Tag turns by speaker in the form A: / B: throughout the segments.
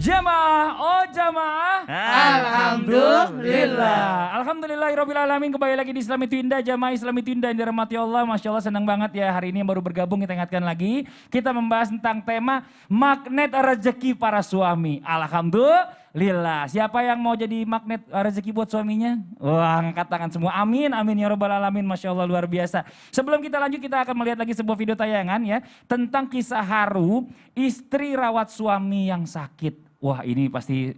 A: Jamaah, oh jamaah.
B: Alhamdulillah.
A: Alhamdulillahirabbil alamin. Kembali lagi di Islam itu Indah, jamaah Islam itu Indah yang dirahmati Allah. Masya Allah senang banget ya hari ini yang baru bergabung kita ingatkan lagi. Kita membahas tentang tema magnet rezeki para suami. Alhamdulillah. Siapa yang mau jadi magnet rezeki buat suaminya? Wah, angkat tangan semua. Amin, amin ya rabbal alamin. Masya Allah luar biasa. Sebelum kita lanjut kita akan melihat lagi sebuah video tayangan ya. Tentang kisah haru istri rawat suami yang sakit. Wah ini pasti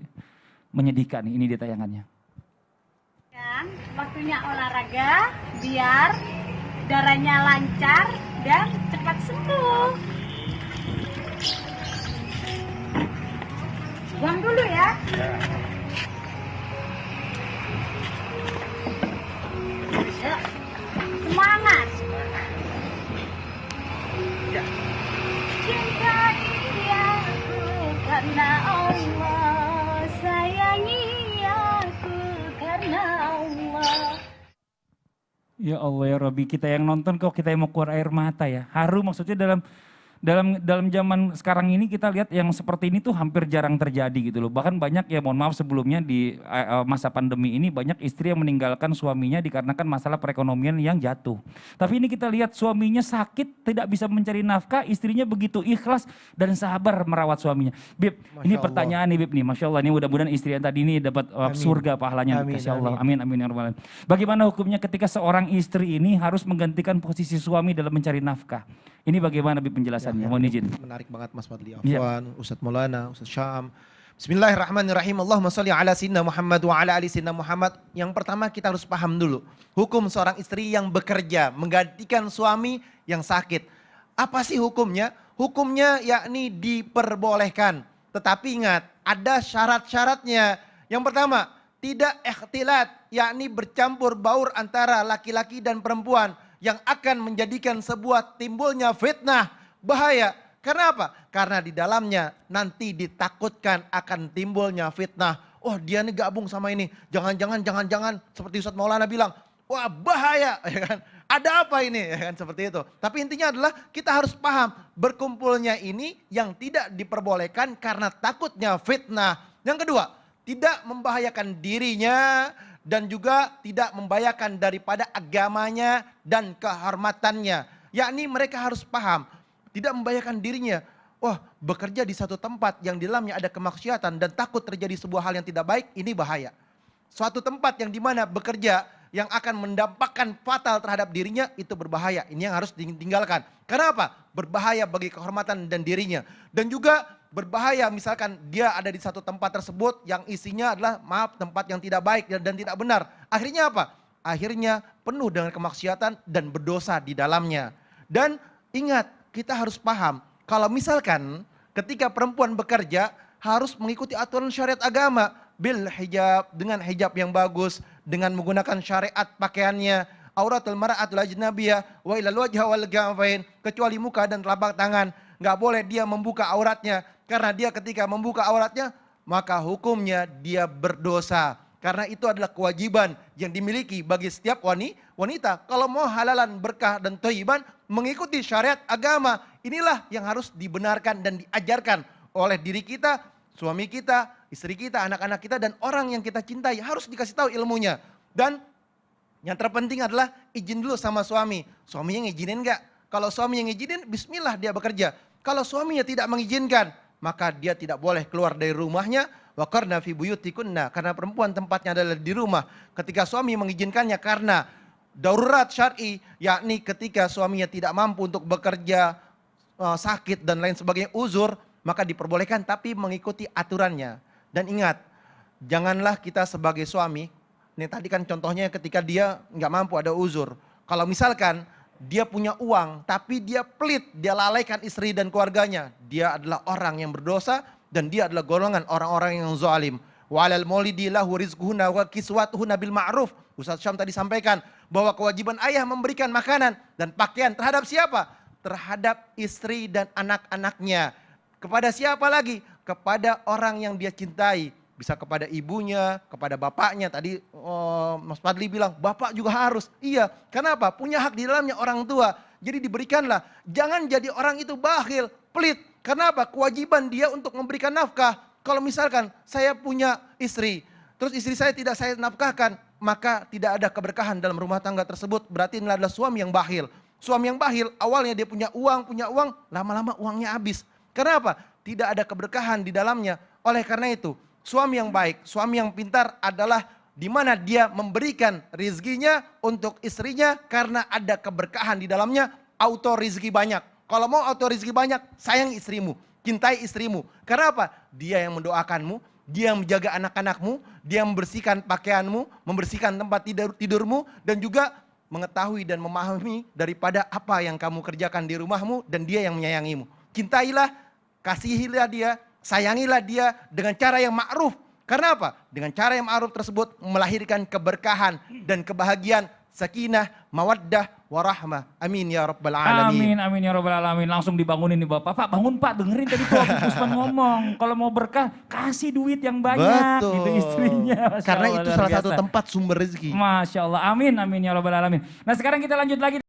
A: menyedihkan ini dia tayangannya.
C: Waktunya olahraga biar darahnya lancar dan cepat sembuh. Buang dulu ya. Yuk, semangat. Cinta dia karena Allah, sayangi aku karena Allah.
A: Ya Allah ya Rabbi, kita yang nonton kok kita yang mau keluar air mata ya. Haru maksudnya dalam zaman sekarang ini kita lihat yang seperti ini tuh hampir jarang terjadi gitu loh. Bahkan banyak ya mohon maaf sebelumnya di masa pandemi ini banyak istri yang meninggalkan suaminya dikarenakan masalah perekonomian yang jatuh. Tapi ini kita lihat suaminya sakit tidak bisa mencari nafkah, istrinya begitu ikhlas dan sabar merawat suaminya. Bib, ini pertanyaan nih Bib nih, Masya Allah, ini mudah-mudahan istri yang tadi ini dapat surga pahalanya. Masya Allah, amin amin ya rabbal alamin. Bagaimana hukumnya ketika seorang istri ini harus menggantikan posisi suami dalam mencari nafkah? Ini bagaimana Bib penjelasannya? Mohon izin.
D: Menarik banget Mas Fadli. Afwan, Ustadz Maulana, Ustadz Syam. Bismillahirrahmanirrahim. Allahumma sholli ala sayyidina Muhammad wa ala ali sayyidina Muhammad. Yang pertama kita harus paham dulu. Hukum seorang istri yang bekerja menggantikan suami yang sakit. Apa sih hukumnya? Hukumnya yakni diperbolehkan. Tetapi ingat, ada syarat-syaratnya. Yang pertama, tidak ikhtilat, yakni bercampur baur antara laki-laki dan perempuan yang akan menjadikan sebuah timbulnya fitnah, bahaya. Karena apa? Karena di dalamnya nanti ditakutkan akan timbulnya fitnah. Oh dia nih gabung sama ini, jangan-jangan seperti Ustadz Maulana bilang, wah bahaya, ya kan? Ada apa ini, ya kan? Seperti itu. Tapi intinya adalah kita harus paham berkumpulnya ini yang tidak diperbolehkan karena takutnya fitnah. Yang kedua, tidak membahayakan dirinya dan juga tidak membahayakan daripada agamanya dan kehormatannya. Yakni mereka harus paham, tidak membahayakan dirinya. Wah, bekerja di satu tempat yang di dalamnya ada kemaksiatan dan takut terjadi sebuah hal yang tidak baik, ini bahaya. Suatu tempat yang dimana bekerja yang akan mendampakkan fatal terhadap dirinya, itu berbahaya. Ini yang harus ditinggalkan. Karena apa? Berbahaya bagi kehormatan dan dirinya. Dan juga berbahaya misalkan dia ada di satu tempat tersebut yang isinya adalah maaf tempat yang tidak baik dan tidak benar. Akhirnya apa? Akhirnya penuh dengan kemaksiatan dan berdosa di dalamnya. Dan ingat, kita harus paham kalau misalkan ketika perempuan bekerja harus mengikuti aturan syariat agama. Bil hijab, dengan hijab yang bagus, dengan menggunakan syariat pakaiannya. Auratul mar'atul ajnabiyah wa ilal wajha wal ghafain, kecuali muka dan telapak tangan. Nggak boleh dia membuka auratnya, karena dia ketika membuka auratnya maka hukumnya dia berdosa. Karena itu adalah kewajiban yang dimiliki bagi setiap wanita. Kalau mau halalan berkah dan thayyiban, mengikuti syariat agama. Inilah yang harus dibenarkan dan diajarkan oleh diri kita, suami kita, istri kita, anak-anak kita, dan orang yang kita cintai. Harus dikasih tahu ilmunya. Dan yang terpenting adalah izin dulu sama suami. Suaminya ngizinin enggak? Kalau suami yang ngizinin, bismillah dia bekerja. Kalau suaminya tidak mengizinkan, maka dia tidak boleh keluar dari rumahnya. Wa qarna fi buyutikunna, karena perempuan tempatnya adalah di rumah. Ketika suami mengizinkannya karena darurat syar'i, yakni ketika suaminya tidak mampu untuk bekerja, sakit dan lain sebagainya, uzur, maka diperbolehkan tapi mengikuti aturannya. Dan ingat, janganlah kita sebagai suami, ini tadi kan contohnya ketika dia nggak mampu ada uzur. Kalau misalkan dia punya uang tapi dia pelit, dia lalaikan istri dan keluarganya, dia adalah orang yang berdosa dan dia adalah golongan orang-orang yang zalim. Wa 'alal maulidi lahu rizquhunna wa kiswatuhunna bil ma'ruf. Ustaz Syam tadi sampaikan bahwa kewajiban ayah memberikan makanan dan pakaian terhadap siapa? Terhadap istri dan anak-anaknya. Kepada siapa lagi? Kepada orang yang dia cintai. Bisa kepada ibunya, kepada bapaknya. Tadi Mas Fadli bilang, bapak juga harus. Iya, kenapa? Punya hak di dalamnya orang tua. Jadi diberikanlah. Jangan jadi orang itu bakhil, pelit. Kenapa? Kewajiban dia untuk memberikan nafkah. Kalau misalkan saya punya istri, terus istri saya tidak saya nafkahkan, maka tidak ada keberkahan dalam rumah tangga tersebut. Berarti ini adalah suami yang bakhil. Suami yang bakhil, awalnya dia punya uang, lama-lama uangnya habis. Kenapa? Tidak ada keberkahan di dalamnya. Oleh karena itu, suami yang baik, suami yang pintar adalah di mana dia memberikan rizkinya untuk istrinya karena ada keberkahan di dalamnya, auto rizki banyak. Kalau mau auto rizki banyak, sayang istrimu, cintai istrimu. Karena apa? Dia yang mendoakanmu, dia yang menjaga anak-anakmu, dia yang membersihkan pakaianmu, membersihkan tempat tidurmu, dan juga mengetahui dan memahami daripada apa yang kamu kerjakan di rumahmu, dan dia yang menyayangimu. Cintailah, kasihilah dia, sayangilah dia dengan cara yang ma'ruf. Karena apa? Dengan cara yang ma'ruf tersebut melahirkan keberkahan dan kebahagiaan, sakinah, mawaddah, warahmah. Amin ya rabbal alamin.
A: Amin, amin ya rabbal alamin. Langsung dibangunin nih Bapak. Pak bangun Pak, dengerin tadi tuh Habib Usman ngomong. Kalau mau berkah, kasih duit yang banyak.
D: Betul.
A: Gitu istrinya. Masya
D: Karena
A: Allah,
D: itu
A: luar
D: salah satu
A: biasa.
D: tempat sumber rezeki.
A: Masya Allah, amin, amin ya rabbal alamin. Nah sekarang kita lanjut lagi.